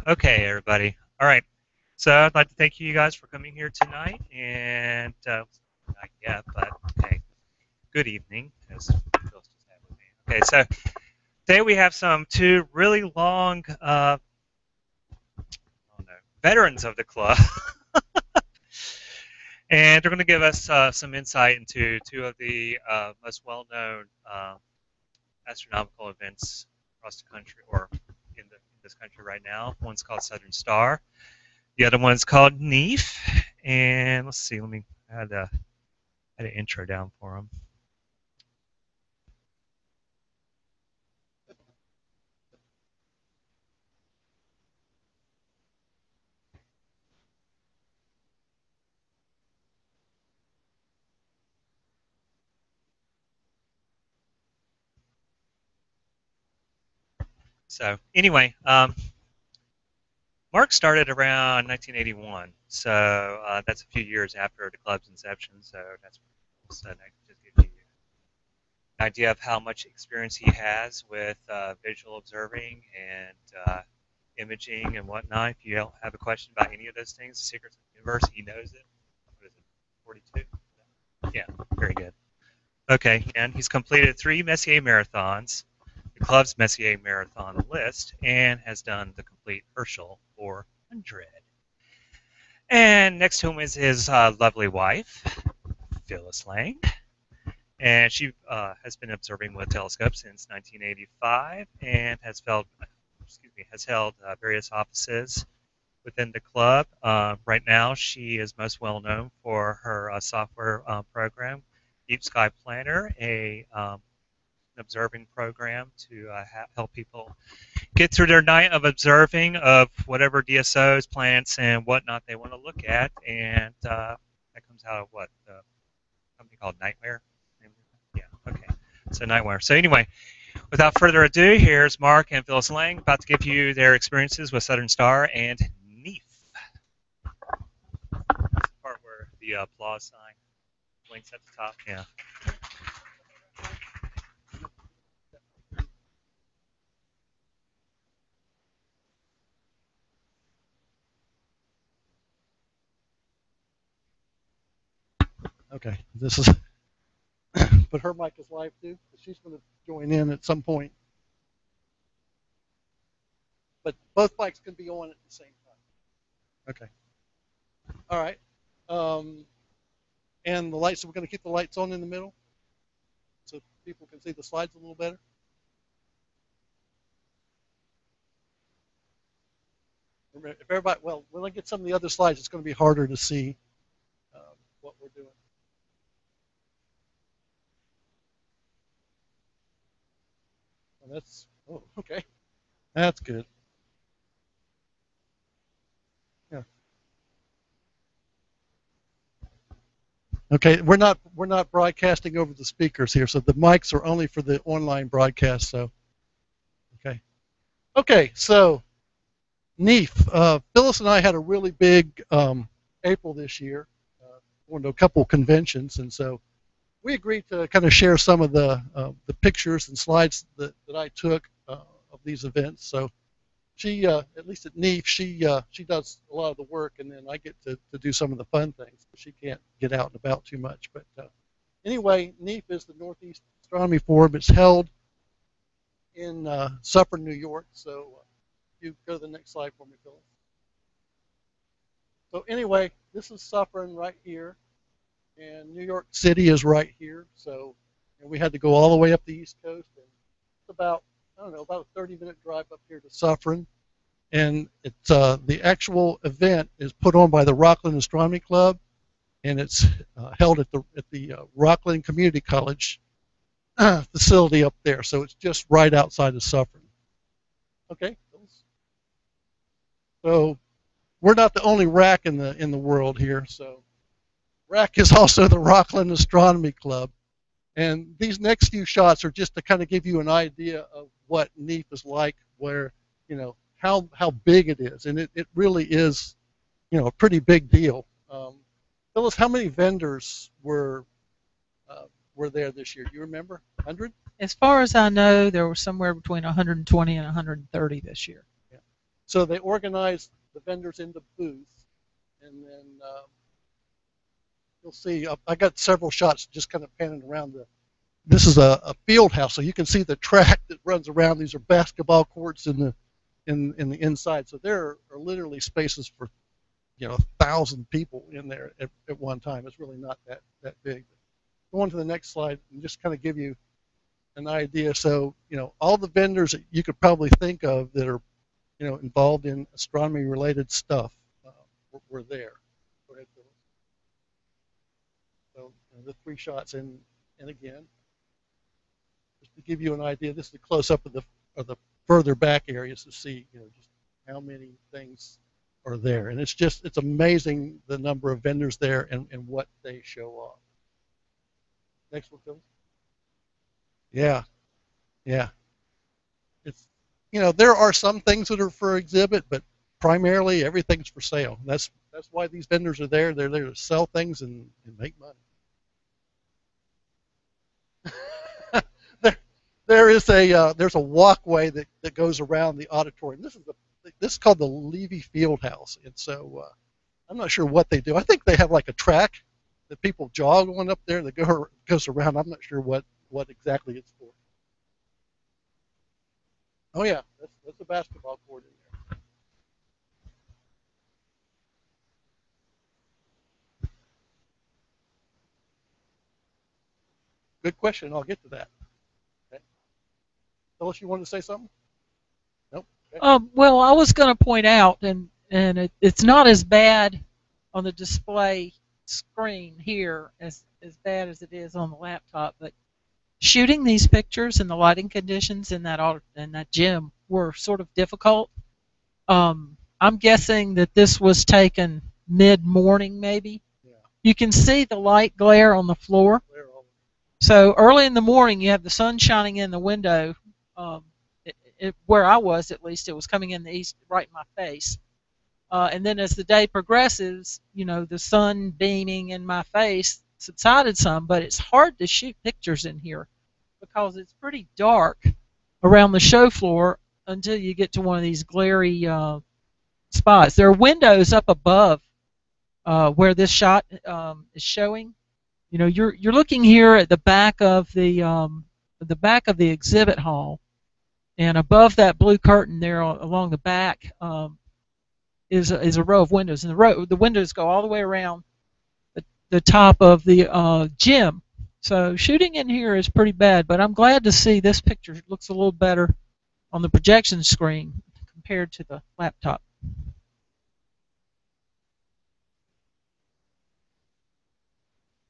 Okay, everybody. All right. So I'd like to thank you guys for coming here tonight, and not yet, but okay. Good evening, as Phyllis just had with me. Okay, so today we have two really long, oh no, veterans of the club, and they're going to give us some insight into two of the most well-known astronomical events across the country, or in this country right now. One's called Southern Star. The other one's called Neef. And let's see, let me add an intro down for them. So anyway, Mark started around 1981, so that's a few years after the club's inception. So that's so that just gives you an idea of how much experience he has with visual observing and imaging and whatnot. If you have a question about any of those things, the secrets of the universe, he knows it. What is it? 42. Yeah, very good. Okay, and he's completed 3 Messier marathons, the club's Messier marathon list, and has done the complete Herschel 400. And next to him is his lovely wife, Phyllis Lang, and she has been observing with telescopes since 1985 and has held various offices within the club. Right now, she is most well known for her software program, Deep Sky Planner, an observing program to help people get through their night of observing of whatever DSOs, planets, and whatnot they want to look at. And that comes out of what? The company called Nightmare? Yeah, okay. So Nightmare. So anyway, without further ado, here's Mark and Phyllis Lang about to give you their experiences with Southern Star and Neef. That's the part where the applause sign blinks at the top. Yeah. Okay, this is, but her mic is live too. She's going to join in at some point. But both mics can be on at the same time. Okay. All right. Um, and the lights, we're going to keep the lights on in the middle so people can see the slides a little better. If everybody, well, when I get some of the other slides, it's going to be harder to see what we're doing. And that's, oh, okay. That's good. Yeah. Okay, we're not broadcasting over the speakers here, so the mics are only for the online broadcast. So, okay. So, Neef, Phyllis and I had a really big April this year, going to a couple conventions, and so we agreed to kind of share some of the pictures and slides that I took of these events. So she, at least at Neef, she does a lot of the work, and then I get to do some of the fun things. She can't get out and about too much. But anyway, Neef is the Northeast Astronomy Forum. It's held in Suffern, New York. So you go to the next slide for me, Phyllis. So anyway, this is Suffern right here, and New York City is right here. So, and we had to go all the way up the East Coast, and it's about, I don't know, about a 30-minute drive up here to Suffern. And it's the actual event is put on by the Rockland Astronomy Club, and it's held at the Rockland Community College facility up there. So it's just right outside of Suffern. Okay. So we're not the only RAC in the world here. So RAC is also the Rockland Astronomy Club. And these next few shots are just to kind of give you an idea of what Neef is like, where, you know, how big it is. And it really is, you know, a pretty big deal. Phyllis, how many vendors were there this year? Do you remember? 100? As far as I know, there were somewhere between 120 and 130 this year. Yeah. So they organize the vendors into booths, and then you'll see. I got several shots just kind of panning around the. This is a field house, so you can see the track that runs around. These are basketball courts in the inside. So there are literally spaces for 1,000 people in there at one time. It's really not that big. Go on to the next slide and just kind of give you an idea. So all the vendors that you could probably think of that are involved in astronomy related stuff were there. Go ahead, Phyllis. So the three shots and again, just to give you an idea, this is a close up of the further back areas to see just how many things are there, and it's amazing the number of vendors there and what they show off. Next one, Phyllis. Yeah, yeah. It's there are some things that are for exhibit, but primarily everything's for sale. That's why these vendors are there. They're there to sell things and make money. there is there's a walkway that goes around the auditorium. This is called the Levy Fieldhouse, and so I'm not sure what they do. I think they have like a track that people jog on up there that goes around. I'm not sure what exactly it's for. Oh yeah, that's a basketball court in there. Good question. I'll get to that. Okay. Phyllis, you wanted to say something? Nope. Okay. Well, I was going to point out, and it's not as bad on the display screen here as bad as it is on the laptop, but shooting these pictures and the lighting conditions in that gym were sort of difficult. I'm guessing that this was taken mid-morning, maybe. Yeah. You can see the light glare on the floor. So early in the morning, you have the sun shining in the window. Where I was, at least, it was coming in the east, right in my face. And then as the day progresses, the sun beaming in my face subsided some, but it's hard to shoot pictures in here because it's pretty dark around the show floor until you get to one of these glary spots. There are windows up above where this shot is showing. You're looking here at the back of the exhibit hall, and above that blue curtain there along the back is a row of windows, and the windows go all the way around the top of the gym. So shooting in here is pretty bad, but I'm glad to see this picture looks a little better on the projection screen compared to the laptop.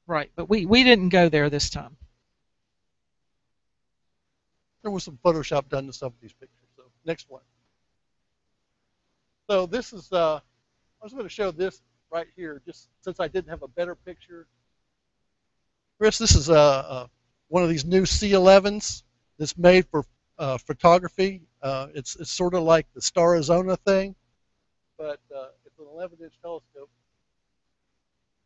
Right, but we didn't go there this time. There was some Photoshop done to some of these pictures. So next one. So this is I was going to show this right here, just since I didn't have a better picture. Chris, this is one of these new C11s that's made for photography. It's sort of like the Starizona thing, but it's an 11-inch telescope.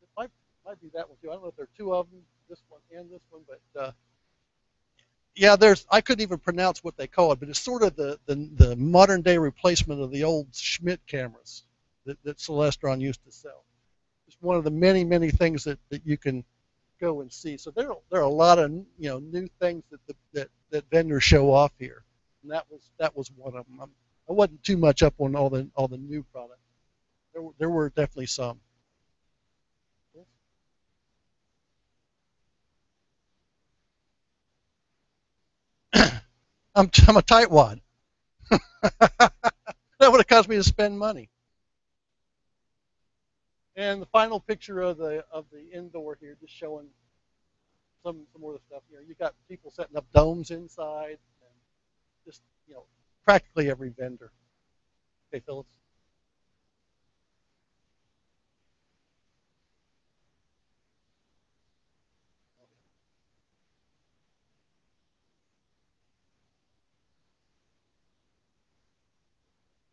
It might be that one too. I don't know if there are two of them, this one and this one, but yeah, I couldn't even pronounce what they call it, but it's sort of the modern day replacement of the old Schmidt cameras that Celestron used to sell. It's one of the many things that you can go and see. So there are a lot of new things that vendors show off here, and that was one of them. I wasn't too much up on all the new products. There were definitely some. I'm a tightwad. That would have caused me to spend money. And the final picture of the indoor here, just showing some more of the stuff. You got people setting up domes inside, and just practically every vendor. Okay, Phyllis.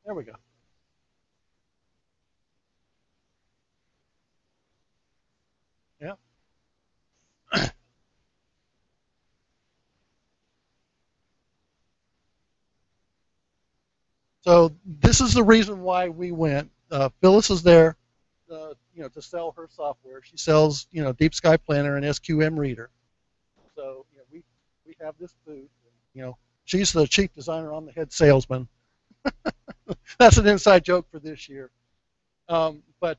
There we go. Yeah. So this is the reason why we went. Phyllis is there, to sell her software. She sells, Deep Sky Planner and SQM Reader. So, we have this booth. And, she's the chief designer. I'm the head salesman. That's an inside joke for this year. But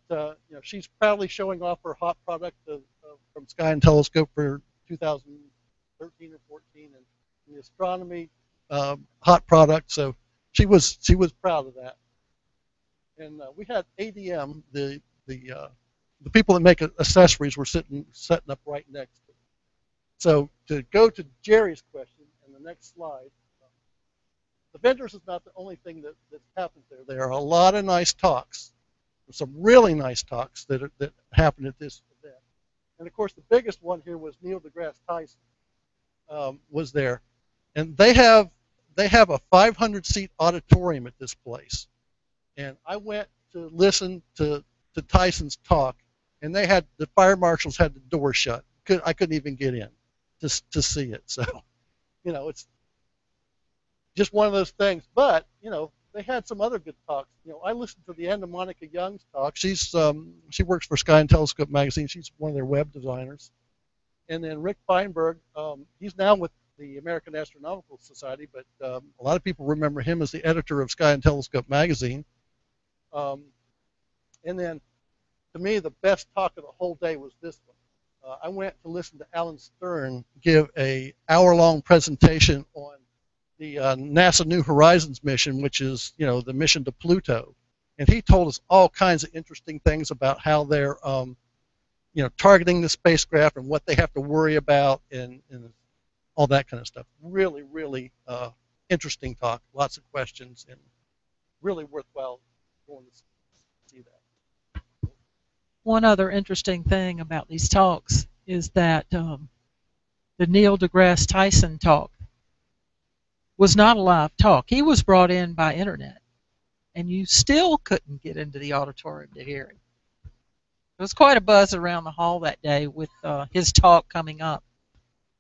she's proudly showing off her hot product from Sky and Telescope for 2013 or 14, and the astronomy hot product. So she was proud of that. And we had ADM, the people that make accessories, were setting up right next to it. So to go to Jerry's question and the next slide, the vendors is not the only thing that happens there. There are a lot of nice talks, some really nice talks that happened at this event. And of course, the biggest one here was Neil deGrasse Tyson was there, and they have a 500-seat auditorium at this place. And I went to listen to Tyson's talk, and the fire marshals had the door shut. I couldn't even get in to see it. So, it's just one of those things. But, they had some other good talks. I listened to the end of Monica Young's talk. She works for Sky and Telescope magazine. She's one of their web designers. And then Rick Feinberg, he's now with the American Astronomical Society, but a lot of people remember him as the editor of Sky and Telescope magazine. And then, to me, the best talk of the whole day was this one. I went to listen to Alan Stern give an hour-long presentation on the NASA New Horizons mission, which is, the mission to Pluto. And he told us all kinds of interesting things about how they're, targeting the spacecraft and what they have to worry about and all that kind of stuff. Really, really interesting talk. Lots of questions, and really worthwhile going to see that. One other interesting thing about these talks is that the Neil deGrasse Tyson talk was not a live talk. He was brought in by internet, and you still couldn't get into the auditorium to hear him. There was quite a buzz around the hall that day with his talk coming up.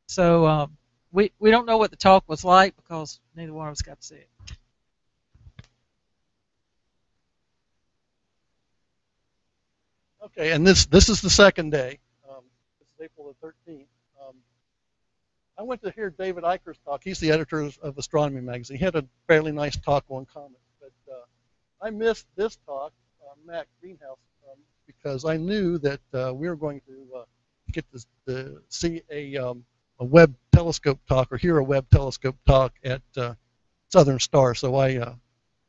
So we don't know what the talk was like because neither one of us got to see it. Okay, and this is the second day. This is April the 13th. I went to hear David Eicher's talk. He's the editor of Astronomy magazine. He had a fairly nice talk on comets, but I missed this talk, Mac Greenhouse, because I knew that we were going to get to see a Webb telescope talk or hear a Webb telescope talk at Southern Star. So I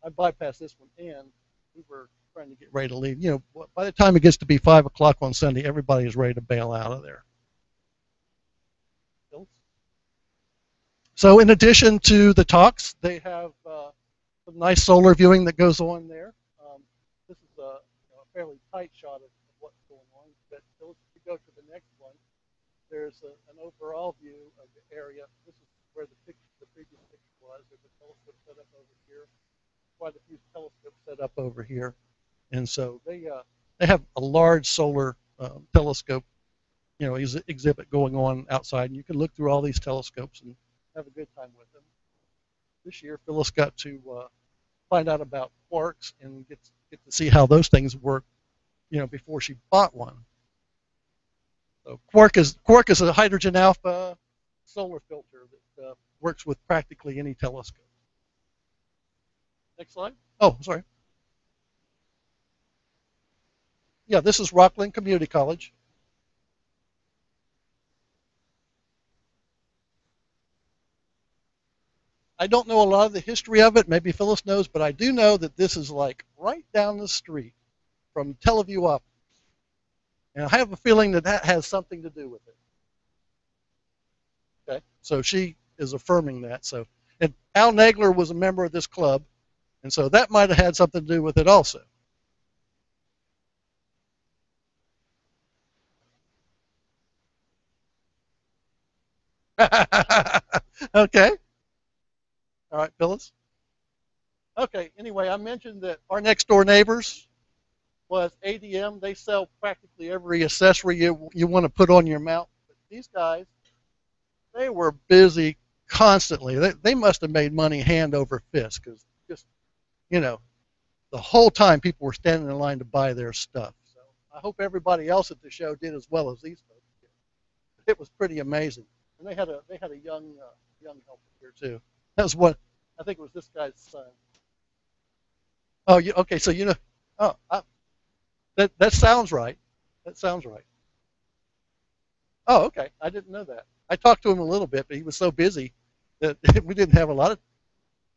bypassed this one, and we were trying to get ready to leave. By the time it gets to be 5 o'clock on Sunday, everybody is ready to bail out of there. So in addition to the talks, they have some nice solar viewing that goes on there. This is a fairly tight shot of what's going on, but if you go to the next one, there's an overall view of the area. This is where the previous picture was. There's a telescope set up over here, quite a few telescopes set up over here. And so they have a large solar telescope, exhibit going on outside, and you can look through all these telescopes and have a good time with them. This year, Phyllis got to find out about quarks and get to see how those things work, before she bought one. So quark is a hydrogen alpha solar filter that works with practically any telescope. Next slide. Oh, sorry. Yeah, this is Rockland Community College. I don't know a lot of the history of it. Maybe Phyllis knows, but I do know that this is like right down the street from Tel Aviv Optics. And I have a feeling that has something to do with it. Okay, so she is affirming that. So, and Al Nagler was a member of this club, and so that might have had something to do with it also. Okay. All right, Phyllis. Okay, anyway, I mentioned that our next door neighbors was ADM. They sell practically every accessory you want to put on your mount. But these guys, they were busy constantly. They must have made money hand over fist, because just you know, the whole time people were standing in line to buy their stuff. So I hope everybody else at the show did as well as these folks did. It was pretty amazing, and they had a young helper here too. That was one. I think it was this guy's son. Oh, okay. So oh, that sounds right. That sounds right. Oh, okay. I didn't know that. I talked to him a little bit, but he was so busy that we didn't have a lot of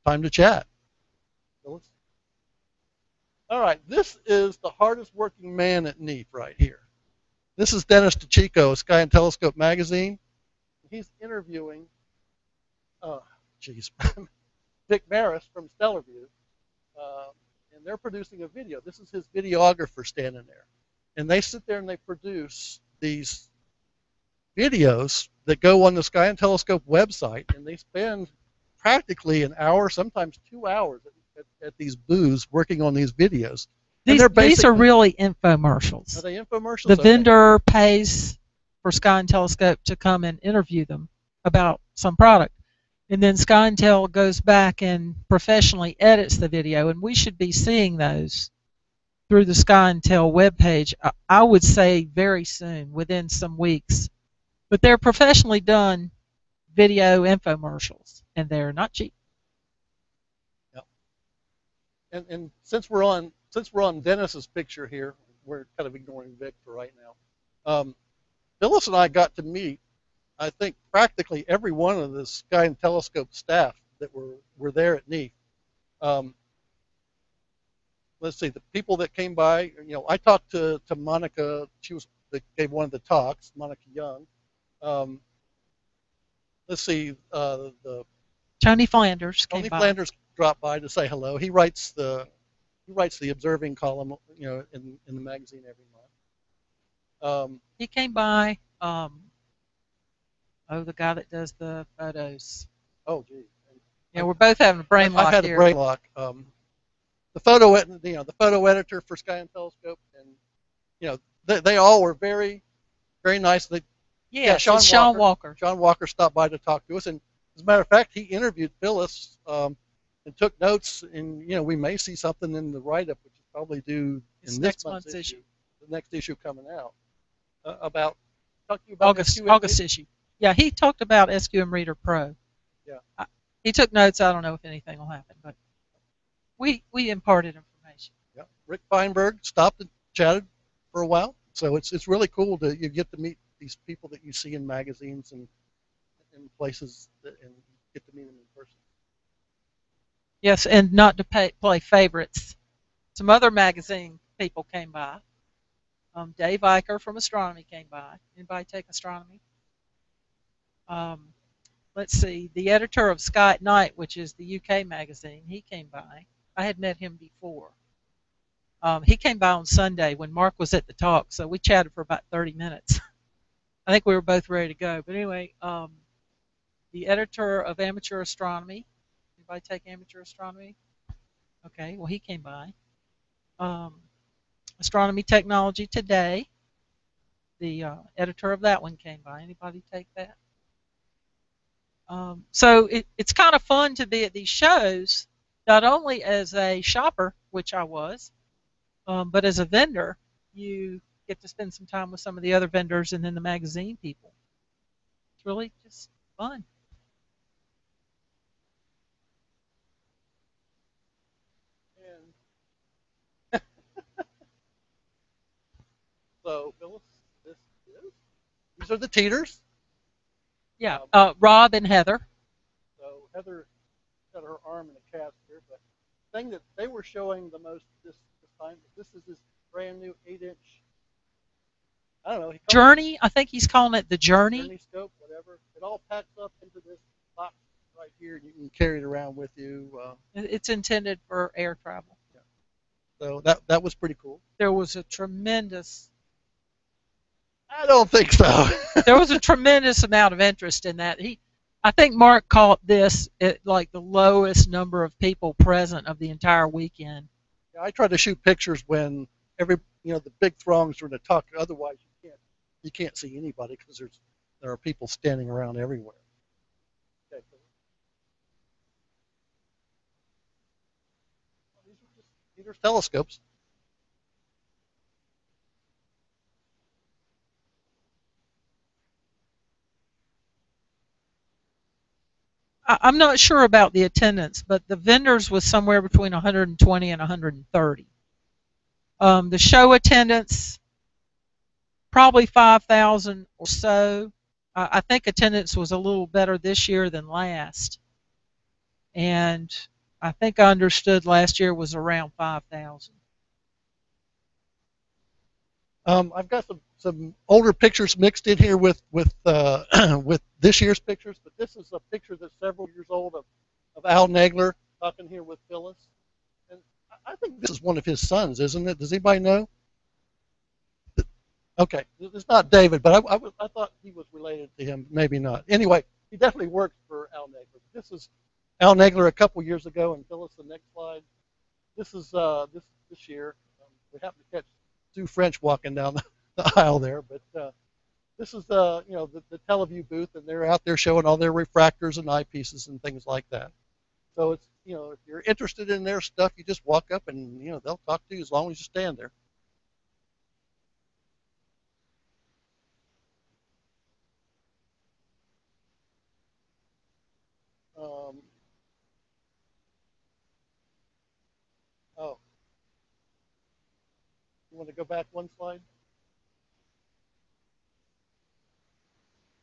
time to chat. So all right, this is the hardest working man at NEAF right here. This is Dennis DeChico, Sky and Telescope magazine. He's interviewing, Dick Maris from Stellarview, and they're producing a video. This is his videographer standing there. And they sit there and they produce these videos that go on the Sky and Telescope website, and they spend practically an hour, sometimes 2 hours at these booths working on these videos. These are really infomercials. Are they infomercials? The vendor pays for Sky and Telescope to come and interview them about some product. And then Sky and Tel goes back and professionally edits the video, and we should be seeing those through the Sky and Tel webpage, I would say very soon, within some weeks. But they're professionally done video infomercials, and they're not cheap. Yep. And since we're on Dennis's picture here, we're kind of ignoring Vic for right now. Phyllis and I got to meet, I think, practically every one of the Sky and Telescope staff that were there at NEAF. Let's see, the people that came by. I talked to Monica. She gave one of the talks, Monica Young. Let's see, Tony Flanders came by. Tony Flanders dropped by to say hello. He writes the observing column, in the magazine every month. He came by. The guy that does the photos. Oh, gee. Yeah, we're both having a brain lock I've had here. a brain lock. The photo editor for Sky and Telescope, and they all were very, very nice. Sean Walker. Sean Walker stopped by to talk to us, and as a matter of fact, he interviewed Phyllis and took notes. And we may see something in the write-up, which is probably due in next this month's issue, the next issue coming out, talking about August issue. Yeah, he talked about SQM Reader Pro. Yeah. He took notes. I don't know if anything will happen, but we imparted information. Yeah. Rick Feinberg stopped and chatted for a while, so it's really cool you get to meet these people that you see in magazines and in places and get to meet them in person. Yes, and not to play favorites. Some other magazine people came by. Dave Eicher from Astronomy came by. Anybody take astronomy? Let's see, the editor of Sky at Night, which is the UK magazine, he came by. I had met him before. He came by on Sunday when Mark was at the talk, so we chatted for about 30 minutes. I think we were both ready to go. But anyway, the editor of Amateur Astronomy. Anybody take Amateur Astronomy? Okay, well, he came by. Astronomy Technology Today. The editor of that one came by. Anybody take that? So it's kind of fun to be at these shows, not only as a shopper, which I was, but as a vendor. You get to spend some time with some of the other vendors and then the magazine people. It's really just fun. And so, Phyllis, these are the Teeters. Yeah, Rob and Heather. So Heather got her arm in a cast here, but the thing that they were showing the most this time, this is this brand new 8-inch. I don't know. Journey, I think he's calling it the Journey. Journey scope, whatever. It all packs up into this box right here, and you can carry it around with you. It's intended for air travel. Yeah. So that was pretty cool. There was a tremendous. I don't think so. There was a tremendous amount of interest in that. I think Mark caught this at like the lowest number of people present of the entire weekend. Yeah, I try to shoot pictures when the big throngs are in the talk. Otherwise, you can't see anybody because there are people standing around everywhere. Okay. Peter's telescopes. I'm not sure about the attendance, but the vendors was somewhere between 120 and 130. The show attendance, probably 5,000 or so. I think attendance was a little better this year than last. And I think I understood last year was around 5,000. I've got some older pictures mixed in here with with this year's pictures, but this is a picture that's several years old of Al Nagler talking here with Phyllis, and I think this is one of his sons, isn't it? Does anybody know? Okay, it's not David, but I thought he was related to him. Maybe not. Anyway, he definitely worked for Al Nagler. This is Al Nagler a couple years ago, and Phyllis, the next slide. This is this year. We happened to catch Sue French walking down the aisle there, but this is the Teleview booth, and they're out there showing all their refractors and eyepieces and things like that. So it's if you're interested in their stuff, you just walk up and they'll talk to you as long as you stand there. Oh, you want to go back one slide?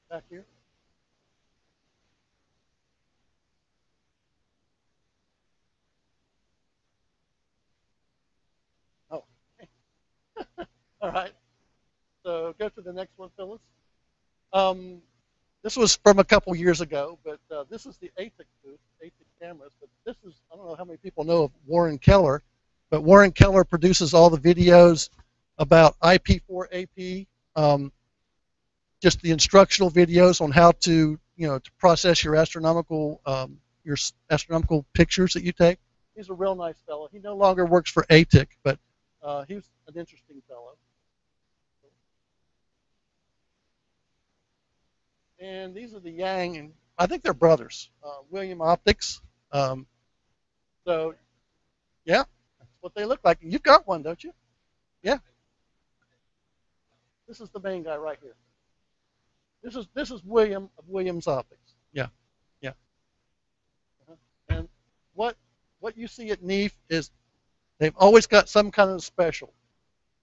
Back here? Oh, all right. So go to the next one, Phyllis. This was from a couple years ago, but this is the ATIC booth, ATIC cameras. But this is, I don't know how many people know of Warren Keller, but Warren Keller produces all the videos about IP4AP, just the instructional videos on how to, to process your astronomical pictures that you take. He's a real nice fellow. He no longer works for ATIC, but he's an interesting fellow. And these are the Yang, and I think they're brothers, William Optics. So, yeah, that's what they look like. You've got one, don't you? Yeah. This is the main guy right here. This is William of Williams Optics. Yeah, yeah. And what you see at NEAF is they've always got some kind of special.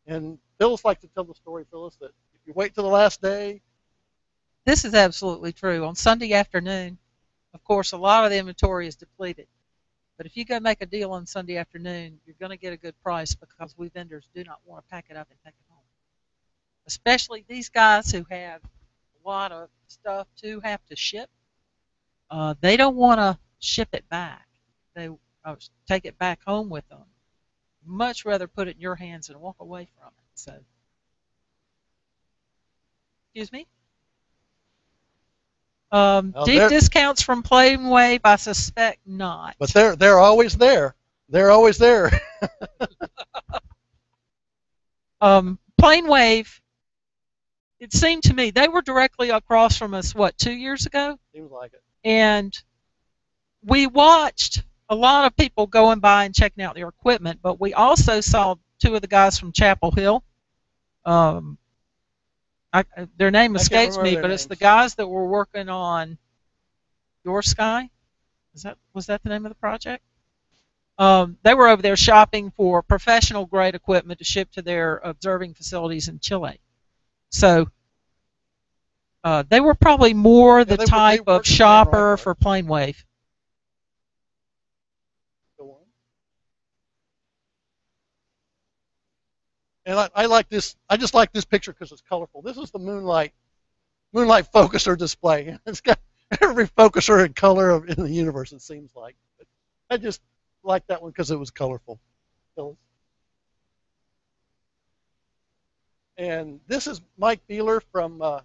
And Phyllis likes to tell the story, Phyllis, that if you wait till the last day. This is absolutely true. On Sunday afternoon, of course, a lot of the inventory is depleted. But if you go make a deal on Sunday afternoon, you're going to get a good price because we vendors do not want to pack it up and take it home. Especially these guys who have a lot of stuff to have to ship. They don't want to ship it back. They take it back home with them. Much rather put it in your hands and walk away from it. So, excuse me? Deep discounts from PlaneWave, I suspect not. But they're always there. They're always there. PlaneWave, it seemed to me, they were directly across from us, 2 years ago? Seems like it. And we watched a lot of people going by and checking out their equipment, but we also saw two of the guys from Chapel Hill. Their name escapes me, but it's the guys that were working on Your Sky. Was that the name of the project? They were over there shopping for professional grade equipment to ship to their observing facilities in Chile. So they were probably more the type of shopper for PlaneWave. And I like this. I just like this picture because it's colorful. This is the moonlight focuser display. It's got every focuser and color in the universe, it seems like. But I just like that one because it was colorful. And this is Mike Beeler from. I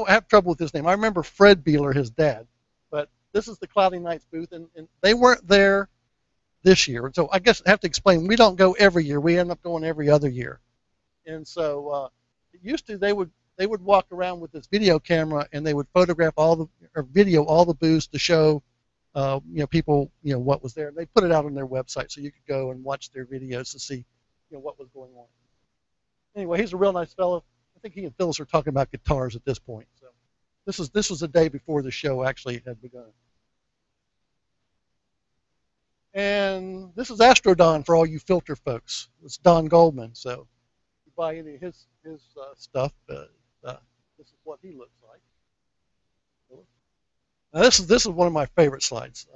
have trouble with his name. I remember Fred Beeler, his dad. But this is the Cloudy Nights booth, and they weren't there this year. So I guess I have to explain. We don't go every year. We end up going every other year. And so it used to they would walk around with this video camera and they would photograph video all the booths to show people, what was there. And they put it out on their website so you could go and watch their videos to see, what was going on. Anyway, he's a real nice fellow. I think he and Phyllis are talking about guitars at this point. So this was the day before the show actually had begun. And this is Astrodon for all you filter folks. It's Don Goldman. So if you buy any of his stuff, this is what he looks like. Now this is one of my favorite slides.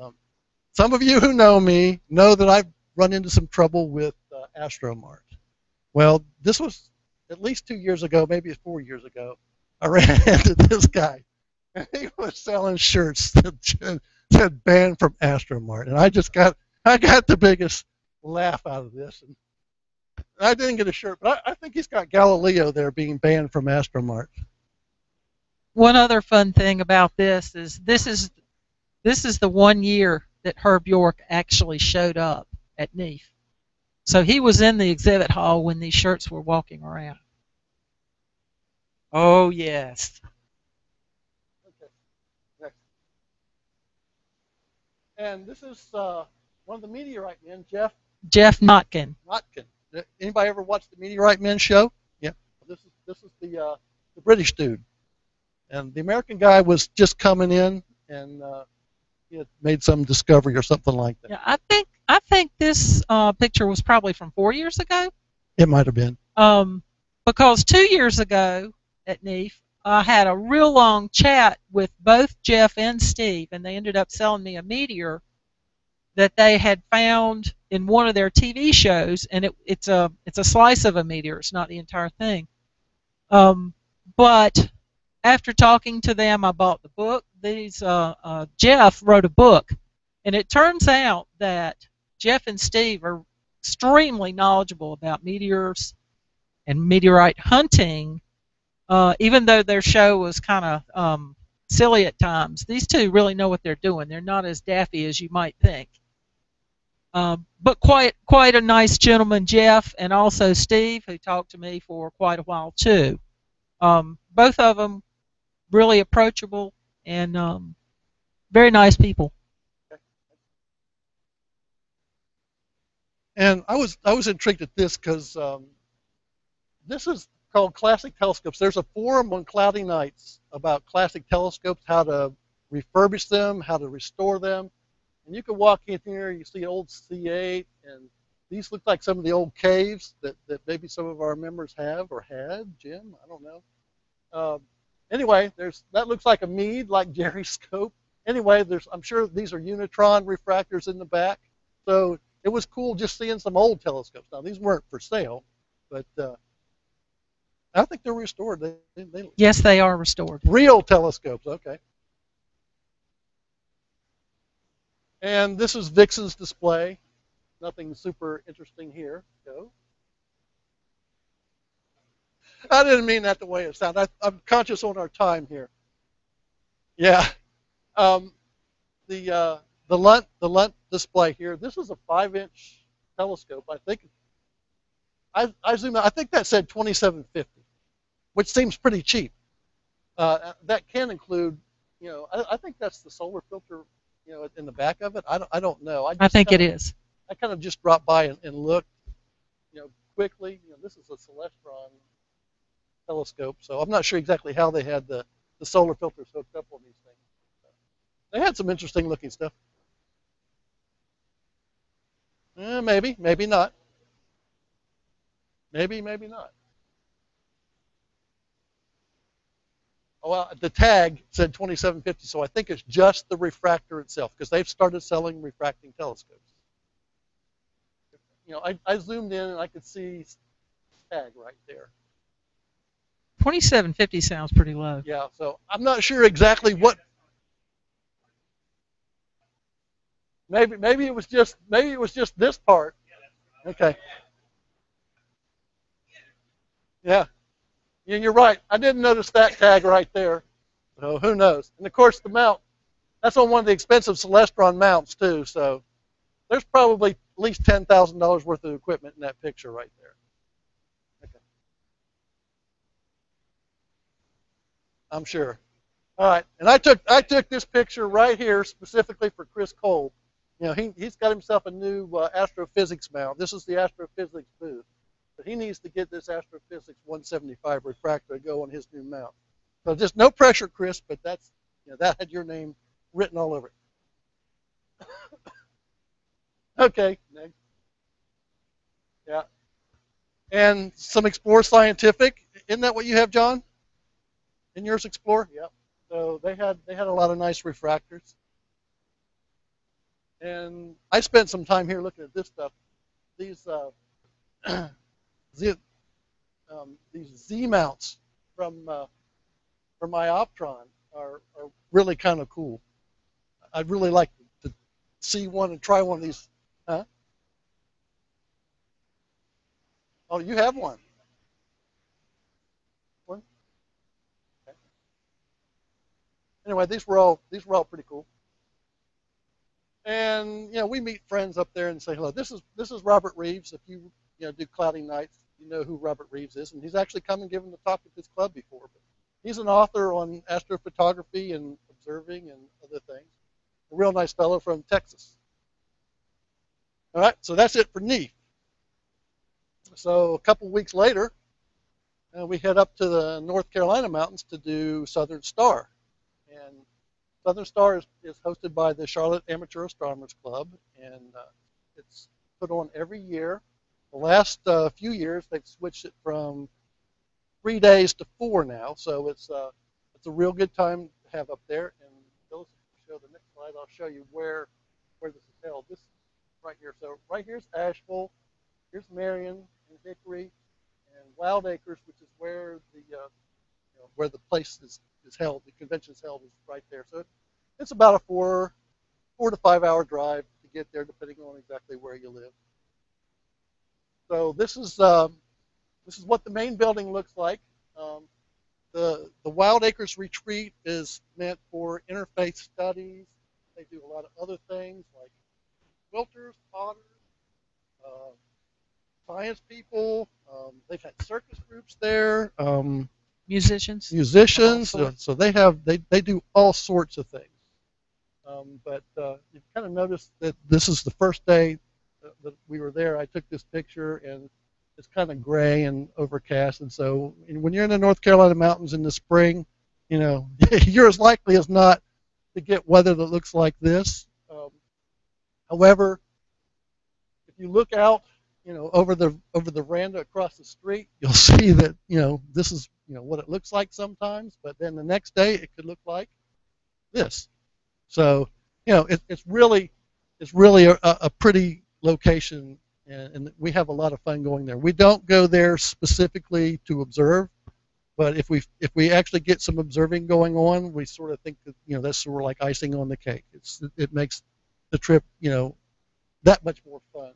Some of you who know me know that I've run into some trouble with Astromart. Well, this was at least 2 years ago, maybe 4 years ago. I ran into this guy, and he was selling shirts that said "banned from Astromart," and I got the biggest laugh out of this. And I didn't get a shirt, but I think he's got Galileo there being banned from Astromart. One other fun thing about this is the 1 year that Herb York actually showed up at NEAF. So he was in the exhibit hall when these shirts were walking around. Oh, yes. Okay. Next. And this is one of the Meteorite Men, Jeff Notkin. Anybody ever watched the Meteorite Men show? Yeah. This is the British dude. And the American guy was just coming in, and he had made some discovery or something like that. Yeah, I think this picture was probably from 4 years ago. It might have been. Because 2 years ago at NEAF, I had a real long chat with both Jeff and Steve, and they ended up selling me a meteor that they had found in one of their TV shows, and it's a slice of a meteor. It's not the entire thing. But after talking to them, I bought the book. Jeff wrote a book, and it turns out that Jeff and Steve are extremely knowledgeable about meteors and meteorite hunting. Even though their show was kind of silly at times, these two really know what they're doing. They're not as daffy as you might think. But quite a nice gentleman, Jeff, and also Steve, who talked to me for quite a while too. Both of them really approachable and very nice people. And I was intrigued at this because this is called Classic Telescopes. There's a forum on Cloudy Nights about classic telescopes, how to refurbish them, how to restore them. And you can walk in here, you see old C8, and these look like some of the old caves that maybe some of our members have or had. Jim, I don't know. Anyway, that looks like a Meade, like Jerry's scope. Anyway, I'm sure these are Unitron refractors in the back. So it was cool just seeing some old telescopes. Now, these weren't for sale, but I think they're restored. Yes, they are restored. Real telescopes, okay. And this is Vixen's display. Nothing super interesting here. Go. I didn't mean that the way it sounded. I'm conscious on our time here. Yeah. The Lunt display here. This is a 5-inch telescope. I think. I zoomed out. I think that said 2750, which seems pretty cheap. That can include, I think that's the solar filter, in the back of it. I don't know. I think it is. I kind of just dropped by and looked, quickly. This is a Celestron telescope, so I'm not sure exactly how they had the solar filters hooked up on these things. They had some interesting looking stuff. Maybe not. Maybe not. Oh, well, the tag said 2750, so I think it's just the refractor itself, because they've started selling refracting telescopes. I zoomed in and I could see tag right there. 2750 sounds pretty low. Yeah, so I'm not sure exactly what. Maybe it was just this part. Okay. Yeah. Yeah, you're right. I didn't notice that tag right there. So who knows? And of course the mount, that's on one of the expensive Celestron mounts too. So there's probably at least $10,000 worth of equipment in that picture right there. Okay. I'm sure. All right, and I took this picture right here specifically for Chris Cole. You know, he's got himself a new astrophysics mount. This is the astrophysics booth, but he needs to get this astrophysics 175 refractor to go on his new mount. So just no pressure, Chris, but that's, you know, that had your name written all over it. Okay, next. Yeah, and some Explore Scientific. Isn't that what you have, John? In yours, Explore? Yep. So they had a lot of nice refractors. And I spent some time here looking at this stuff. These these Z mounts from my Optron are really kind of cool. I'd really like to see one and try one of these. Huh? Oh, you have one. One. Okay. Anyway, these were all pretty cool. And you know, we meet friends up there and say hello. This is Robert Reeves. If you do cloudy nights, you know who Robert Reeves is, and he's actually come and given the talk at this club before. But he's an author on astrophotography and observing and other things. A real nice fellow from Texas. All right, so that's it for NEAF. So a couple weeks later, we head up to the North Carolina mountains to do Southern Star. And Southern Star is hosted by the Charlotte Amateur Astronomers Club, and it's put on every year. The last few years, they've switched it from 3 days to 4 now, so it's a real good time to have up there. And Phyllis, show the next slide. I'll show you where this is held. This right here. So right here's Asheville. Here's Marion and Hickory and Wild Acres, which is where the place is held. The convention is held is right there. So it's about a 4 to 5 hour drive to get there, depending on exactly where you live. So this is what the main building looks like. The Wild Acres Retreat is meant for interfaith studies. They do a lot of other things like quilters, potters, science people. They've had circus groups there. Musicians. So they do all sorts of things. But you kind of notice that this is the first day that we were there. I took this picture, and it's kind of gray and overcast. And so when you're in the North Carolina mountains in the spring, you know, you're as likely as not to get weather that looks like this. However, if you look out, you know, over the veranda across the street, you'll see that, you know, this is, you know, what it looks like sometimes. But then the next day, it could look like this. So, you know, it's really a pretty location, and we have a lot of fun going there. We don't go there specifically to observe, but if we actually get some observing going on, we sort of think that, you know, that's sort of like icing on the cake. It makes the trip, you know, that much more fun.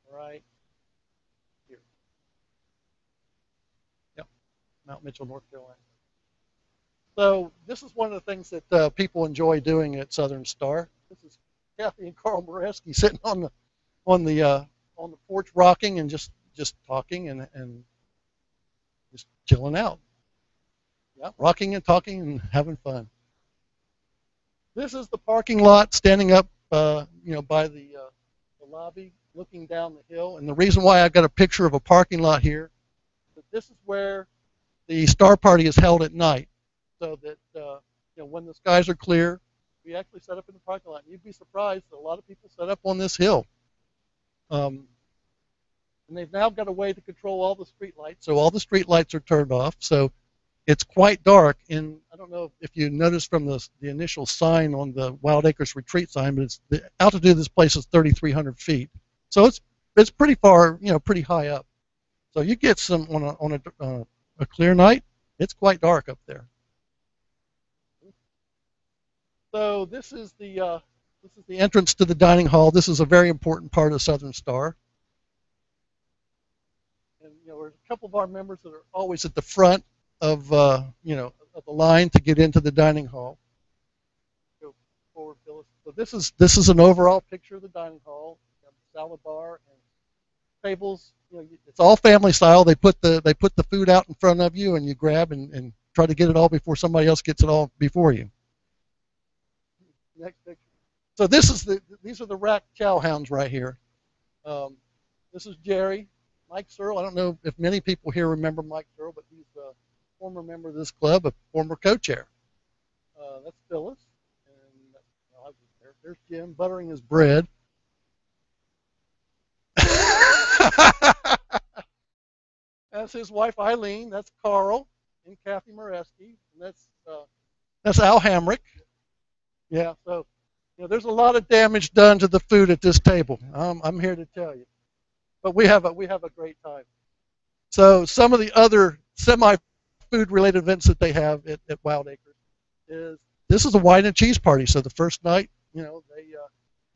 Right here. Yep, Mount Mitchell, North Carolina. So this is one of the things that people enjoy doing at Southern Star. This is Kathy and Carl Moreski sitting on the porch, rocking and just talking and just chilling out. Yeah, rocking and talking and having fun. This is the parking lot, standing up, you know, by the lobby, looking down the hill. And the reason why I've got a picture of a parking lot here is that this is where the Star Party is held at night. So that you know, when the skies are clear, we actually set up in the parking lot. And you'd be surprised that a lot of people set up on this hill. And they've now got a way to control all the street lights. So all the street lights are turned off. So it's quite dark. And I don't know if you noticed from the initial sign on the Wild Acres Retreat sign, but the altitude of this place is 3,300 feet. So it's pretty far, you know, pretty high up. So you get some on a clear night, it's quite dark up there. So this is the entrance to the dining hall. This is a very important part of Southern Star. And you know, there's a couple of our members that are always at the front of you know, of the line to get into the dining hall. Go forward, Phyllis. So this is an overall picture of the dining hall. You have the salad bar and tables. It's all family style. They put the food out in front of you, and you grab and try to get it all before somebody else gets it all before you. Next picture. So these are the rack chow hounds right here. This is Jerry. Mike Searle. I don't know if many people here remember Mike Searle, but he's a former member of this club, a former co-chair. That's Phyllis. And there's Jim buttering his bread. That's his wife Eileen. That's Carl and Kathy Moreski. And that's Al Hamrick. Yeah, so there's a lot of damage done to the food at this table. I'm here to tell you, but we have a great time. So some of the other semi-food related events that they have at Wild Acres is this is a wine and cheese party. So the first night, they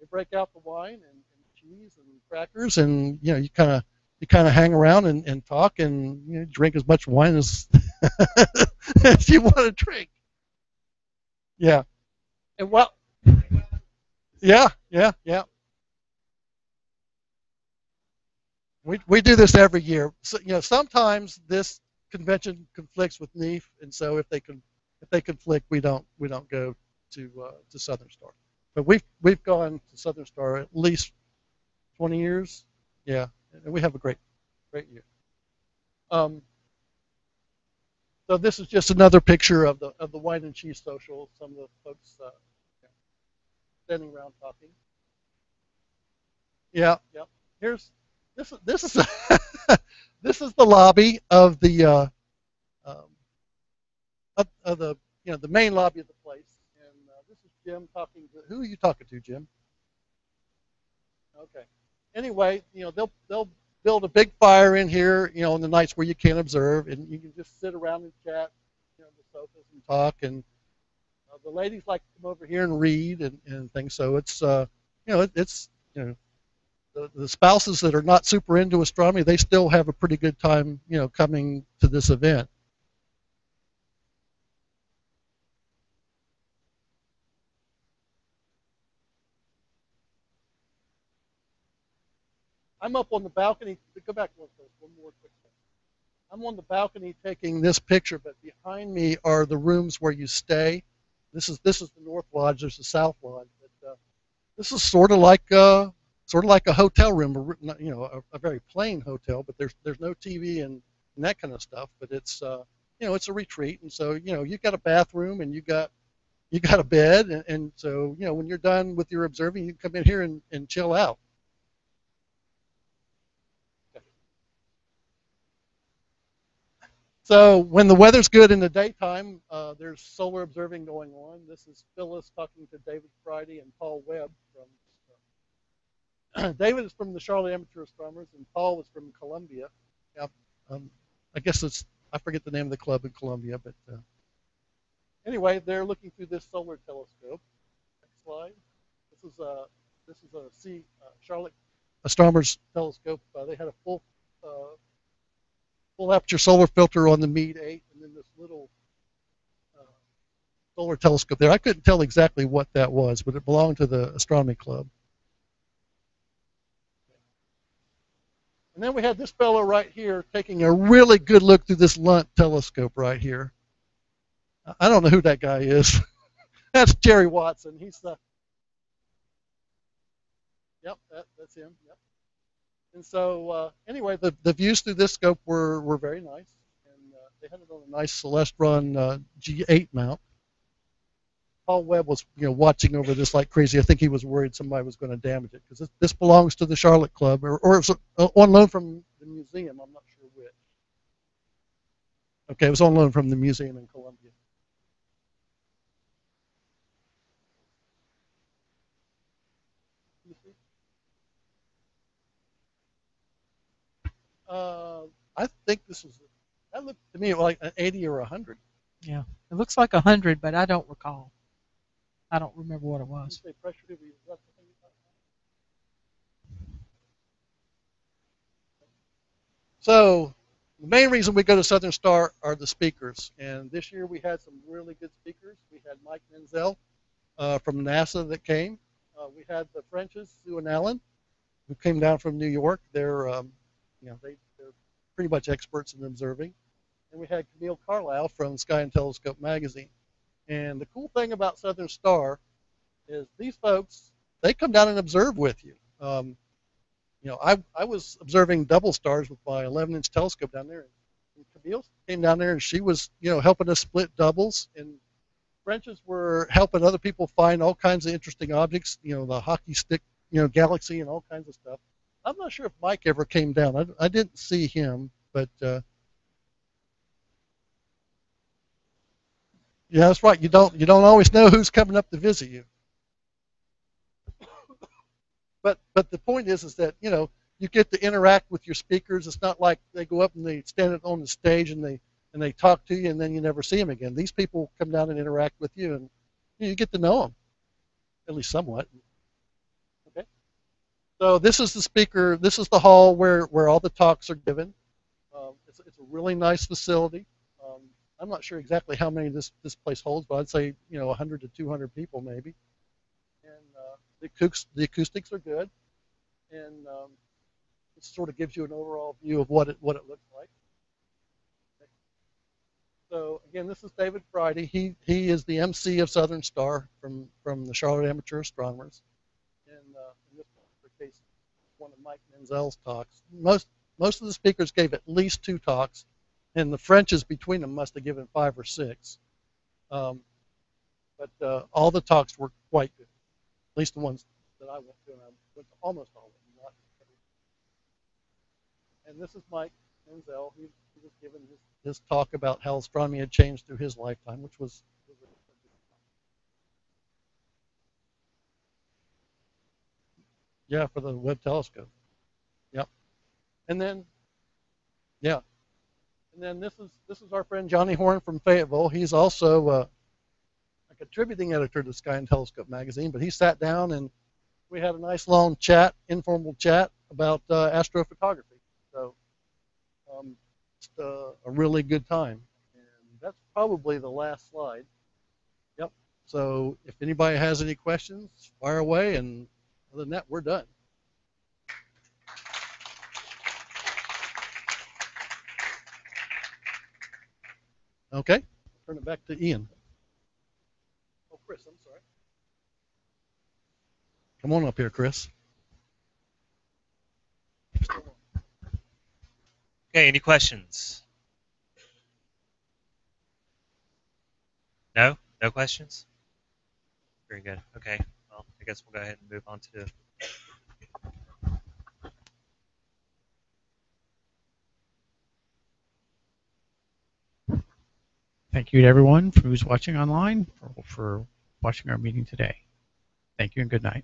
break out the wine and cheese and crackers, and you kind of hang around and talk and drink as much wine as as you want to drink. Yeah. And yeah. We do this every year. So, sometimes this convention conflicts with NEAF, and so if they conflict, we don't go to Southern Star. But we've gone to Southern Star at least 20 years. Yeah, and we have a great year. So this is just another picture of the wine and cheese social. Some of the folks standing around talking. Yeah. This is this is the lobby of the the main lobby of the place, and this is Jim talking to. Who are you talking to, Jim? Okay. Anyway, they'll build a big fire in here, on the nights where you can't observe, and you can just sit around and chat, on the sofas and talk, and the ladies like to come over here and read and things. So it's the spouses that are not super into astronomy, they still have a pretty good time, coming to this event. I'm up on the balcony. Go back one more quick second. I'm on the balcony taking this picture, but behind me are the rooms where you stay. This is the North Lodge. There's the South Lodge. But this is sort of like a hotel room, a very plain hotel. But there's no TV and that kind of stuff. But it's it's a retreat, and so you've got a bathroom and you got a bed, and so when you're done with your observing, you can come in here and chill out. So when the weather's good in the daytime, there's solar observing going on. This is Phyllis talking to David Friday and Paul Webb. David is from the Charlotte Amateur Astronomers, and Paul is from Columbia. Yeah, I guess I forget the name of the club in Columbia, but anyway, they're looking through this solar telescope. Next slide. This is a Charlotte Astronomers telescope. They had a full aperture solar filter on the Meade 8, and then this little solar telescope there. I couldn't tell exactly what that was, but it belonged to the astronomy club. And then we had this fellow right here taking a really good look through this Lunt telescope right here. I don't know who that guy is. That's Jerry Watson. He's the. Yep, that's him. Yep. And so anyway, the views through this scope were very nice, and they had it on a nice Celestron G8 mount. Paul Webb was watching over this like crazy. I think he was worried somebody was going to damage it, because this belongs to the Charlotte Club, or it's on loan from the museum. I'm not sure which. Okay, it was on loan from the museum in Columbia. I think that looked to me like an 80 or 100. Yeah, it looks like 100, but I don't recall. I don't remember what it was. So the main reason we go to Southern Star are the speakers, and this year we had some really good speakers. We had Mike Menzel from NASA that came. We had the Frenches, Sue and Alan. who came down from New York. They're they're pretty much experts in observing. And we had Camille Carlisle from Sky and Telescope magazine. And the cool thing about Southern Star is these folks, they come down and observe with you. I was observing double stars with my 11-inch telescope down there. And Camille came down there and she was, helping us split doubles. And Frenches were helping other people find all kinds of interesting objects, the hockey stick, galaxy and all kinds of stuff. I'm not sure if Mike ever came down. I didn't see him, but yeah, that's right. You don't always know who's coming up to visit you. But the point is that you get to interact with your speakers. It's not like they go up and they stand on the stage and they talk to you and then you never see them again. These people come down and interact with you, and you get to know them, at least somewhat. Okay. So this is the speaker. This is the hall where all the talks are given. It's a really nice facility. I'm not sure exactly how many this place holds, but I'd say 100 to 200 people maybe. And the acoustics are good, and it sort of gives you an overall view of what it looks like. Okay. So again, this is David Friday. He is the MC of Southern Star from the Charlotte Amateur Astronomers, and in this particular case, one of Mike Menzel's talks. Most of the speakers gave at least 2 talks. And the Frenches between them must have given 5 or 6. But all the talks were quite good, at least the ones that I went to, and I went to almost all of them. Not every. And this is Mike Menzel. He was given his talk about how astronomy had changed through his lifetime, which was yeah, for the Webb telescope. Yep. And then, yeah. And then this is our friend Johnny Horn from Fayetteville. He's also a contributing editor to Sky and Telescope magazine, but he sat down and we had a nice long chat, informal chat about astrophotography. So just a really good time. And that's probably the last slide. Yep. So if anybody has any questions, fire away. And other than that, we're done. Okay, turn it back to Ian. Oh, Chris, I'm sorry. Come on up here, Chris. Okay, any questions? No? No questions? Very good. Okay, well, I guess we'll go ahead and move on to Thank you to everyone who's watching online for watching our meeting today. Thank you and good night.